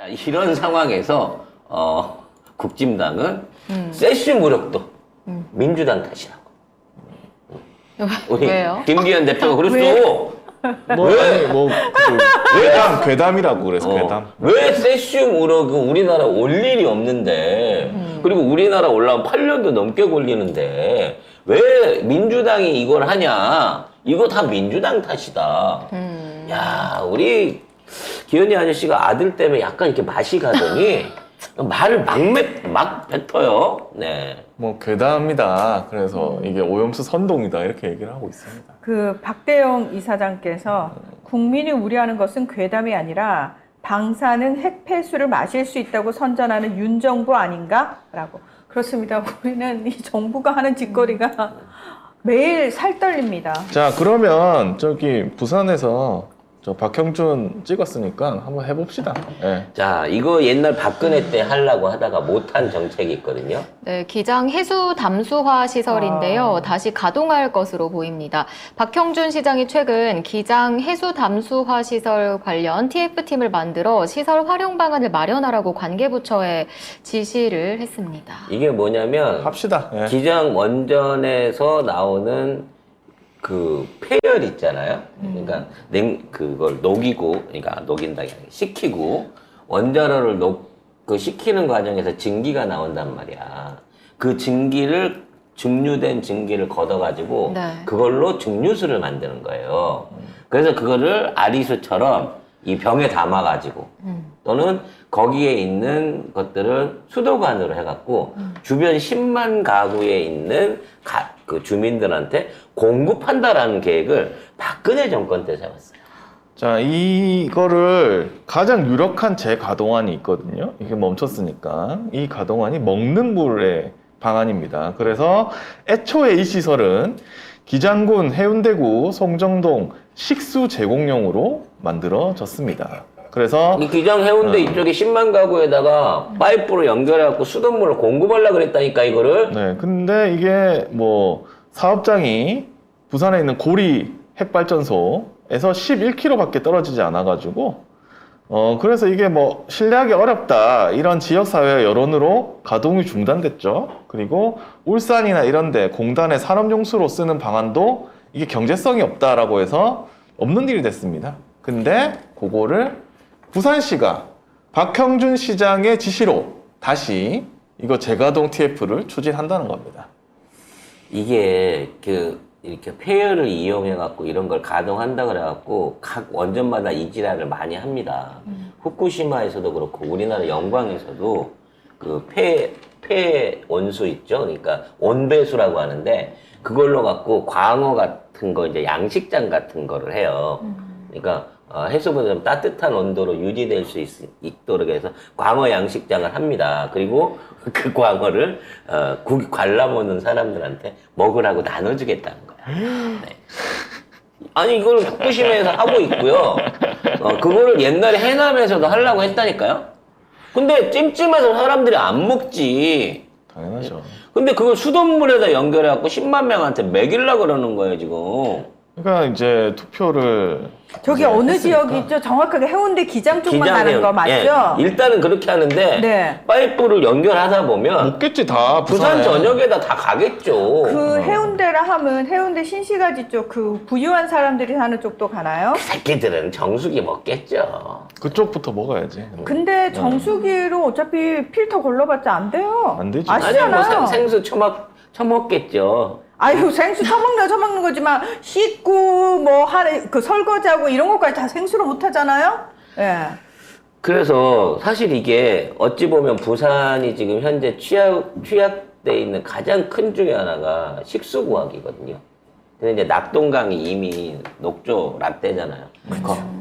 자, 이런 상황에서 국진당은 세슈 무력도 민주당 탓이라고. 우리 왜요? 김기현 대표가 그랬어. 괴담이라고 그래서 괴담. 왜 세슈 무력은 우리나라 올 일이 없는데, 그리고 우리나라 올라온 8년도 넘게 걸리는데 왜 민주당이 이걸 하냐? 이거 다 민주당 탓이다. 야, 우리 기현이 아저씨가 아들 때문에 약간 이렇게 맛이 가더니 말을 막 뱉어요. 네. 뭐 괴담이다. 그래서 이게 오염수 선동이다. 이렇게 얘기를 하고 있습니다. 그 박대영 이사장께서 국민이 우려하는 것은 괴담이 아니라 방사능 핵폐수를 마실 수 있다고 선전하는 윤 정부 아닌가라고. 그렇습니다. 우리는 이 정부가 하는 짓거리가 매일 살떨립니다. 자, 그러면 저기 부산에서 저 박형준 찍었으니까 한번 해봅시다. 예. 자, 이거 옛날 박근혜 때 하려고 하다가 못한 정책이 있거든요. 네, 기장 해수 담수화 시설인데요. 다시 가동할 것으로 보입니다. 박형준 시장이 최근 기장 해수 담수화 시설 관련 TF팀을 만들어 시설 활용 방안을 마련하라고 관계부처에 지시를 했습니다. 이게 뭐냐면 합시다. 예. 기장 원전에서 나오는 그 폐열 있잖아요. 그러니까 그걸 녹이고, 그러니까 녹인다, 식히고 원자로를 그 식히는 과정에서 증기가 나온단 말이야. 그 증기를 증류된 증기를 걷어가지고 네. 그걸로 증류수를 만드는 거예요. 그래서 그거를 아리수처럼 이 병에 담아가지고 또는 거기에 있는 것들을 수도관으로 해갖고 주변 10만 가구에 있는 그 주민들한테 공급한다라는 계획을 박근혜 정권 때 세웠어요. 자, 이거를 가장 유력한 재가동안이 있거든요. 이게 멈췄으니까. 이 가동안이 먹는 물의 방안입니다. 그래서 애초에 이 시설은 기장군, 해운대구, 송정동 식수 제공용으로 만들어졌습니다. 그래서 이 기장 해운대 이쪽에 10만 가구에다가 파이프로 연결해갖고 수돗물을 공급하려고 그랬다니까, 이거를. 네, 근데 이게 뭐 사업장이 부산에 있는 고리 핵발전소에서 11km밖에 떨어지지 않아가지고 그래서 이게 뭐 신뢰하기 어렵다 이런 지역사회 여론으로 가동이 중단됐죠. 그리고 울산이나 이런데 공단의 산업용수로 쓰는 방안도 이게 경제성이 없다라고 해서 없는 일이 됐습니다. 근데 그거를 부산시가 박형준 시장의 지시로 다시 이거 재가동 TF를 추진한다는 겁니다. 이게 이렇게 폐열을 이용해갖고 이런 걸 가동한다 그래갖고 각 원전마다 이 지랄을 많이 합니다. 후쿠시마에서도 그렇고 우리나라 영광에서도 그 폐 온수 있죠. 그러니까 온배수라고 하는데 그걸로 갖고 광어 같은 거 이제 양식장 같은 거를 해요. 그러니까 해수부는 좀 따뜻한 온도로 유지될 수 있도록 해서 광어 양식장을 합니다. 그리고 그 광어를 고기 관람 오는 사람들한테 먹으라고 나눠주겠다는 거야. 네. 아니 이걸 후쿠시마에서 하고 있고요. 그거를 옛날에 해남에서도 하려고 했다니까요. 근데 찜찜해서 사람들이 안 먹지. 당연하죠. 근데 그걸 수돗물에다 연결해갖고 10만 명한테 먹이려고 그러는 거예요 지금. 그러니까 이제 투표를 저기 이제 어느 했으니까. 지역이죠? 정확하게 해운대 기장 쪽만 기장해요. 가는 거 맞죠? 예, 일단은 그렇게 하는데 네. 파이프를 연결하다 보면 먹겠지 다 부산 부산에. 전역에다 다 가겠죠. 그 해운대라 하면 해운대 신시가지 쪽 그 부유한 사람들이 사는 쪽도 가나요? 새끼들은 정수기 먹겠죠. 그쪽부터 먹어야지. 근데 정수기로 어차피 필터 걸러봤자 안 돼요. 안 되지. 아니 아시잖아요. 뭐 생수 처먹겠죠. 아유 생수 처먹는 거지만 씻고 뭐 하는 그 설거지하고 이런 것까지 다 생수로 못 하잖아요. 예. 그래서 사실 이게 어찌 보면 부산이 지금 현재 취약돼 있는 가장 큰 중에 하나가 식수구학이거든요. 근데 이제 낙동강이 이미 녹조 라떼잖아요.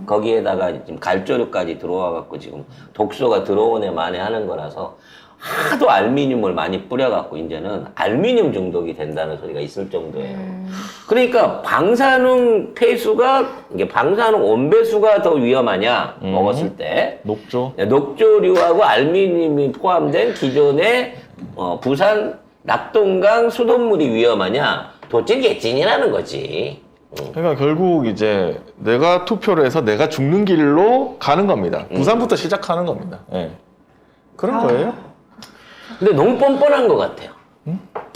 거기에다가 지금 갈조류까지 들어와갖고 지금 독소가 들어오네 만에 하는 거라서 하도 알루미늄을 많이 뿌려갖고 이제는 알루미늄 중독이 된다는 소리가 있을 정도예요. 그러니까 방사능 폐수가 이게 방사능 온배수가 더 위험하냐 먹었을 때 녹조. 녹조류하고 알루미늄이 포함된 기존의 부산 낙동강 수돗물이 위험하냐 도찐개찐이라는 거지. 그러니까 결국 이제 내가 투표를 해서 내가 죽는 길로 가는 겁니다. 부산부터 시작하는 겁니다. 예. 그런 거예요. 근데 너무 뻔뻔한 것 같아요.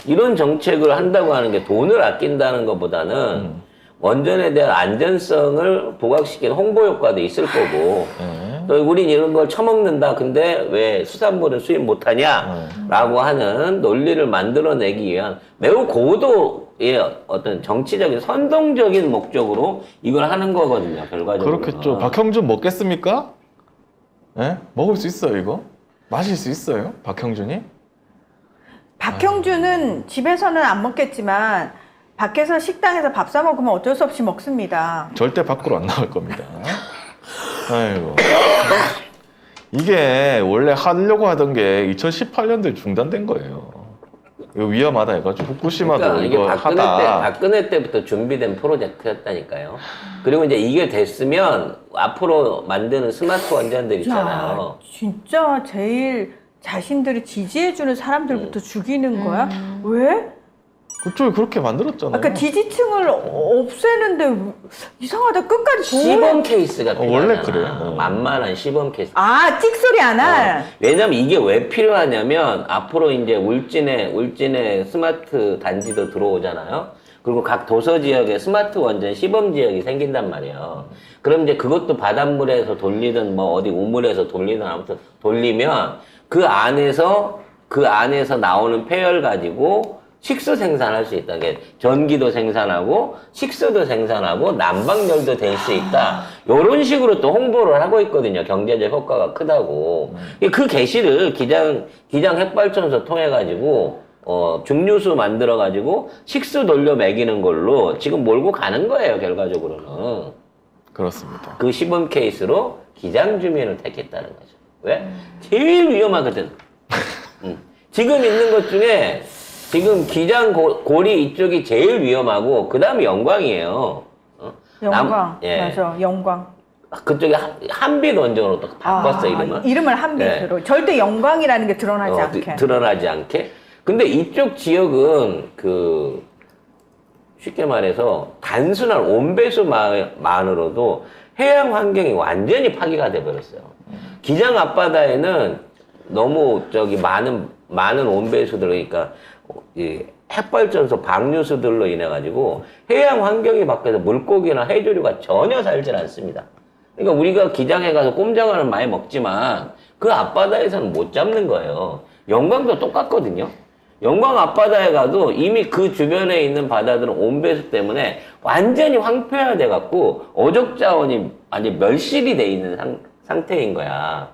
이런 정책을 한다고 하는 게 돈을 아낀다는 것보다는 원전에 대한 안전성을 부각시키는 홍보 효과도 있을 거고 또 우린 이런 걸 처먹는다 근데 왜 수산물은 수입 못하냐 라고 하는 논리를 만들어내기 위한 매우 고도의 어떤 정치적인 선동적인 목적으로 이걸 하는 거거든요 결과적으로. 그렇겠죠. 박형준 먹겠습니까? 예? 먹을 수 있어요, 이거? 마실 수 있어요? 박형준이? 박형준은 집에서는 안 먹겠지만 밖에서 식당에서 밥 사 먹으면 어쩔 수 없이 먹습니다. 절대 밖으로 안 나갈 겁니다. 아이고. 이게 원래 하려고 하던 게 2018년도에 중단된 거예요. 이거 위험하다 해가지고 후쿠시마도 그러니까 이게 이거 하다. 박근혜 때부터 준비된 프로젝트였다니까요. 그리고 이제 이게 됐으면 앞으로 만드는 스마트 원전들 있잖아요. 야, 진짜 제일 자신들이 지지해주는 사람들부터 죽이는 거야? 왜? 그쪽이 그렇게 만들었잖아요. 아까 지지층을 없애는데 이상하다. 끝까지 시범 케이스가 원래 필요하잖아. 그래요. 만만한 시범 케이스. 아, 찍소리 안 할. 왜냐면 이게 왜 필요하냐면 앞으로 이제 울진에 스마트 단지도 들어오잖아요. 그리고 각 도서 지역에 스마트 원전 시범 지역이 생긴단 말이에요. 그럼 이제 그것도 바닷물에서 돌리든 뭐 어디 우물에서 돌리든 아무튼 돌리면 그 안에서 나오는 폐열 가지고 식수 생산할 수 있다. 그러니까 전기도 생산하고 식수도 생산하고 난방열도 될 수 있다. 이런 식으로 또 홍보를 하고 있거든요. 경제적 효과가 크다고. 그 게시를 기장 핵발전소 통해 가지고 증류수 만들어 가지고 식수 돌려 먹이는 걸로 지금 몰고 가는 거예요. 결과적으로는. 그렇습니다. 그 시범 케이스로 기장 주민을 택했다는 거죠. 왜? 제일 위험하거든. 지금 있는 것 중에 지금 기장 고리 이쪽이 제일 위험하고 그 다음에 영광이에요. 영광. 예. 맞아, 영광. 그쪽에 한빛 원전으로 또 바꿨어 이름을. 이름을 한빛으로. 절대 영광이라는 게 드러나지 않게. 드러나지 않게. 근데 이쪽 지역은 쉽게 말해서 단순한 온배수만으로도 해양 환경이 완전히 파괴가 돼버렸어요. 기장 앞바다에는 너무 많은 온배수들 그러니까 이 핵발전소 방류수들로 인해 가지고 해양 환경이 바뀌어서 물고기나 해조류가 전혀 살질 않습니다. 그러니까 우리가 기장에 가서 꼼장어는 많이 먹지만 그 앞바다에서는 못 잡는 거예요. 영광도 똑같거든요. 영광 앞바다에 가도 이미 그 주변에 있는 바다들은 온배수 때문에 완전히 황폐화돼 갖고 어족 자원이 완전 멸실이 돼 있는 상태인 거야.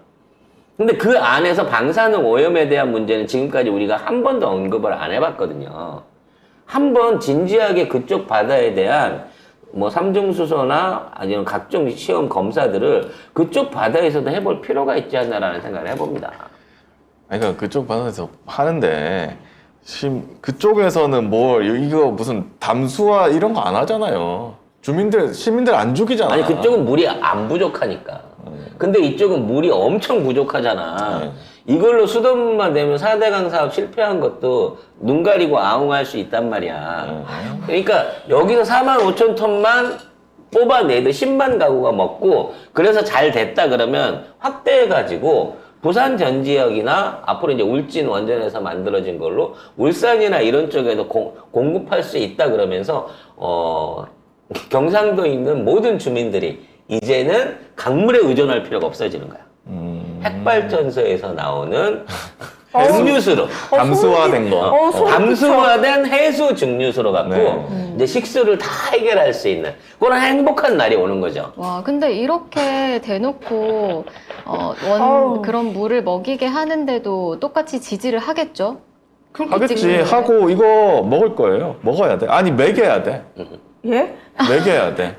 근데 그 안에서 방사능 오염에 대한 문제는 지금까지 우리가 한 번도 언급을 안 해봤거든요. 한번 진지하게 그쪽 바다에 대한 뭐 삼중수소나 아니면 각종 시험 검사들을 그쪽 바다에서도 해볼 필요가 있지 않나라는 생각을 해봅니다. 그러니까 그쪽 바다에서 하는데 그쪽에서는 이거 무슨 담수화 이런 거 안 하잖아요. 시민들 안 죽이잖아. 아니 그쪽은 물이 안 부족하니까. 근데 이쪽은 물이 엄청 부족하잖아. 이걸로 수돗물만 되면 4대강 사업 실패한 것도 눈 가리고 아웅할 수 있단 말이야. 그러니까 여기서 45,000톤만 뽑아내도 10만 가구가 먹고 그래서 잘 됐다 그러면 확대해가지고 부산 전 지역이나 앞으로 이제 울진 원전에서 만들어진 걸로 울산이나 이런 쪽에도 공급할 수 있다 그러면서 경상도에 있는 모든 주민들이 이제는 강물에 의존할 필요가 없어지는 거야. 핵발전소에서 나오는 증류수로 담수화된 거. 담수화된 해수 증류수로 갖고 이제 식수를 다 해결할 수 있는 그런 행복한 날이 오는 거죠. 와, 근데 이렇게 대놓고 그런 물을 먹이게 하는데도 똑같이 지지를 하겠죠? 하겠지. 찍는 하고 이거 먹을 거예요. 먹어야 돼. 아니 먹여야 돼. 예? 먹여야 돼.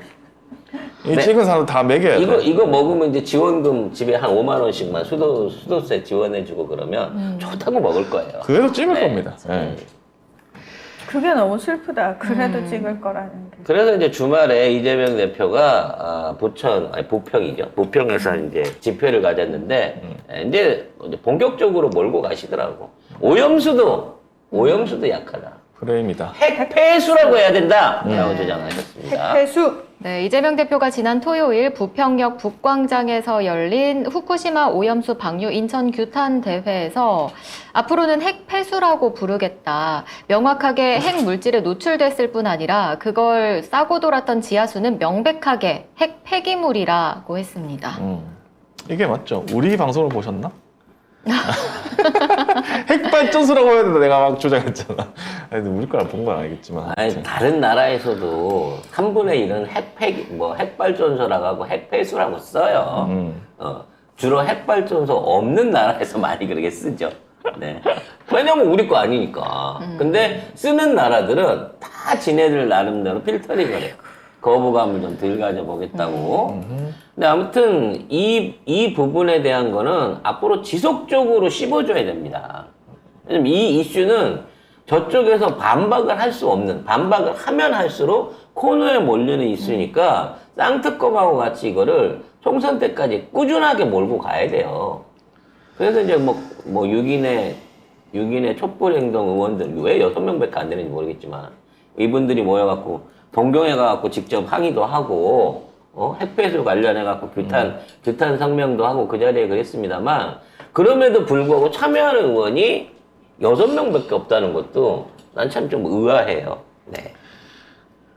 이 찍은 사람 다 먹여야 돼. 이거 먹으면 이제 지원금 집에 한 5만 원씩만 수도세 지원해주고 그러면 좋다고 먹을 거예요. 그래도 찍을 네. 겁니다. 네. 그게 너무 슬프다. 그래도 찍을 거라는 게. 그래서 이제 주말에 이재명 대표가 부평이죠. 부평에서 이제 집회를 가졌는데 이제 본격적으로 몰고 가시더라고. 오염수도 약하다. 프레임이다. 핵폐수라고 해야 된다라고 주장하셨습니다. 핵폐수. 네, 이재명 대표가 지난 토요일 부평역 북광장에서 열린 후쿠시마 오염수 방류 인천 규탄 대회에서 앞으로는 핵폐수라고 부르겠다. 명확하게 핵 물질에 노출됐을 뿐 아니라 그걸 싸고 돌았던 지하수는 명백하게 핵 폐기물이라고 했습니다. 이게 맞죠? 우리 방송을 보셨나? 핵발전소라고 해야 된다 내가 막 주장했잖아. 아니, 우리 거랑 본 건 알겠지만. 아니, 다른 나라에서도 3분의 1은 핵발전소라고 하고 핵폐수라고 써요. 주로 핵발전소 없는 나라에서 많이 그렇게 쓰죠. 네. 왜냐면 우리 거 아니니까. 근데 쓰는 나라들은 다 지네들 나름대로 필터링을 해요. 거부감을 좀 덜 가져보겠다고. 근데 아무튼 이 부분에 대한 거는 앞으로 지속적으로 씹어줘야 됩니다. 왜냐면 이 이슈는 저쪽에서 반박을 할 수 없는, 반박을 하면 할수록 코너에 몰리는 이슈니까 쌍특검하고 같이 이거를 총선 때까지 꾸준하게 몰고 가야 돼요. 그래서 이제 뭐 6인의 촛불행동 의원들, 왜 6명밖에 안 되는지 모르겠지만, 이분들이 모여갖고, 동경해가지고 직접 항의도 하고, 핵폐수 관련해갖고 규탄 성명도 하고 그 자리에 그랬습니다만, 그럼에도 불구하고 참여하는 의원이 6명밖에 없다는 것도 난 참 좀 의아해요. 네.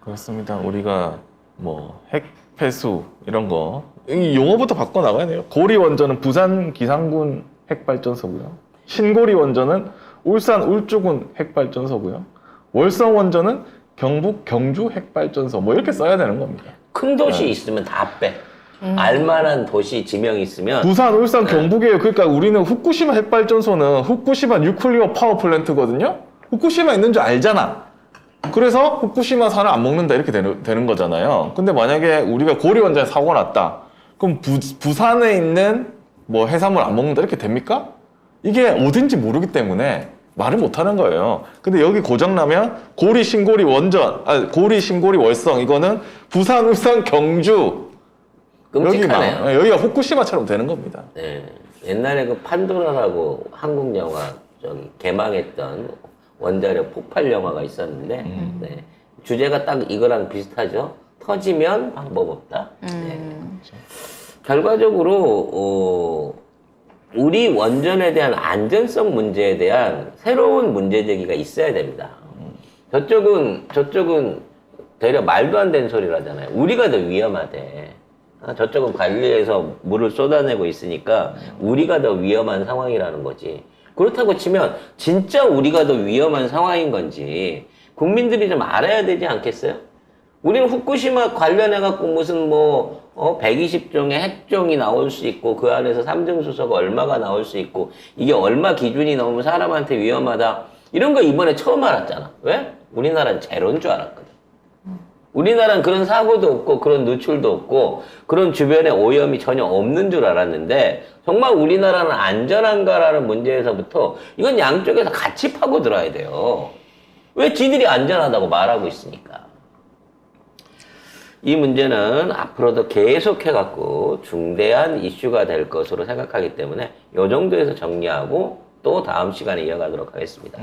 그렇습니다. 우리가 뭐 핵폐수 이런 거 이 용어부터 바꿔 나가야 돼요. 고리 원전은 부산 기상군 핵발전소고요. 신고리 원전은 울산 울주군 핵발전소고요. 월성 원전은 경북 경주 핵발전소 뭐 이렇게 써야 되는 겁니다. 큰 도시 있으면 다 빼. 알만한 도시 지명이 있으면 부산, 울산, 경북이에요. 그러니까 우리는 후쿠시마 핵발전소는 후쿠시마 뉴클리어 파워 플랜트거든요. 후쿠시마 있는 줄 알잖아. 그래서 후쿠시마 산을 안 먹는다 이렇게 되는 거잖아요. 근데 만약에 우리가 고리 원전에 사고가 났다. 그럼 부산에 있는 뭐 해산물 안 먹는다 이렇게 됩니까? 이게 어딘지 모르기 때문에 말을 못 하는 거예요. 근데 여기 고장나면 고리, 신고리 원전, 고리, 신고리, 월성 이거는 부산, 울산, 경주 끔찍하네요. 여기가 후쿠시마처럼 되는 겁니다. 네. 옛날에 그 판도라라고 한국 영화 개망했던 원자력 폭발 영화가 있었는데 네. 주제가 딱 이거랑 비슷하죠. 터지면 방법 없다. 네. 결과적으로 우리 원전에 대한 안전성 문제에 대한 새로운 문제 제기가 있어야 됩니다. 저쪽은 되려 말도 안 되는 소리를 하잖아요. 우리가 더 위험하대. 저쪽은 관리해서 물을 쏟아내고 있으니까 우리가 더 위험한 상황이라는 거지. 그렇다고 치면 진짜 우리가 더 위험한 상황인 건지 국민들이 좀 알아야 되지 않겠어요? 우리는 후쿠시마 관련해갖고 무슨 120종의 핵종이 나올 수 있고 그 안에서 삼중수소가 얼마가 나올 수 있고 이게 얼마 기준이 넘으면 사람한테 위험하다. 이런 거 이번에 처음 알았잖아. 왜? 우리나라는 제로인 줄 알았거든. 우리나라는 그런 사고도 없고 그런 누출도 없고 그런 주변에 오염이 전혀 없는 줄 알았는데 정말 우리나라는 안전한가라는 문제에서부터 이건 양쪽에서 같이 파고들어야 돼요. 왜 지들이 안전하다고 말하고 있으니까. 이 문제는 앞으로도 계속해갖고 중대한 이슈가 될 것으로 생각하기 때문에 이 정도에서 정리하고 또 다음 시간에 이어가도록 하겠습니다.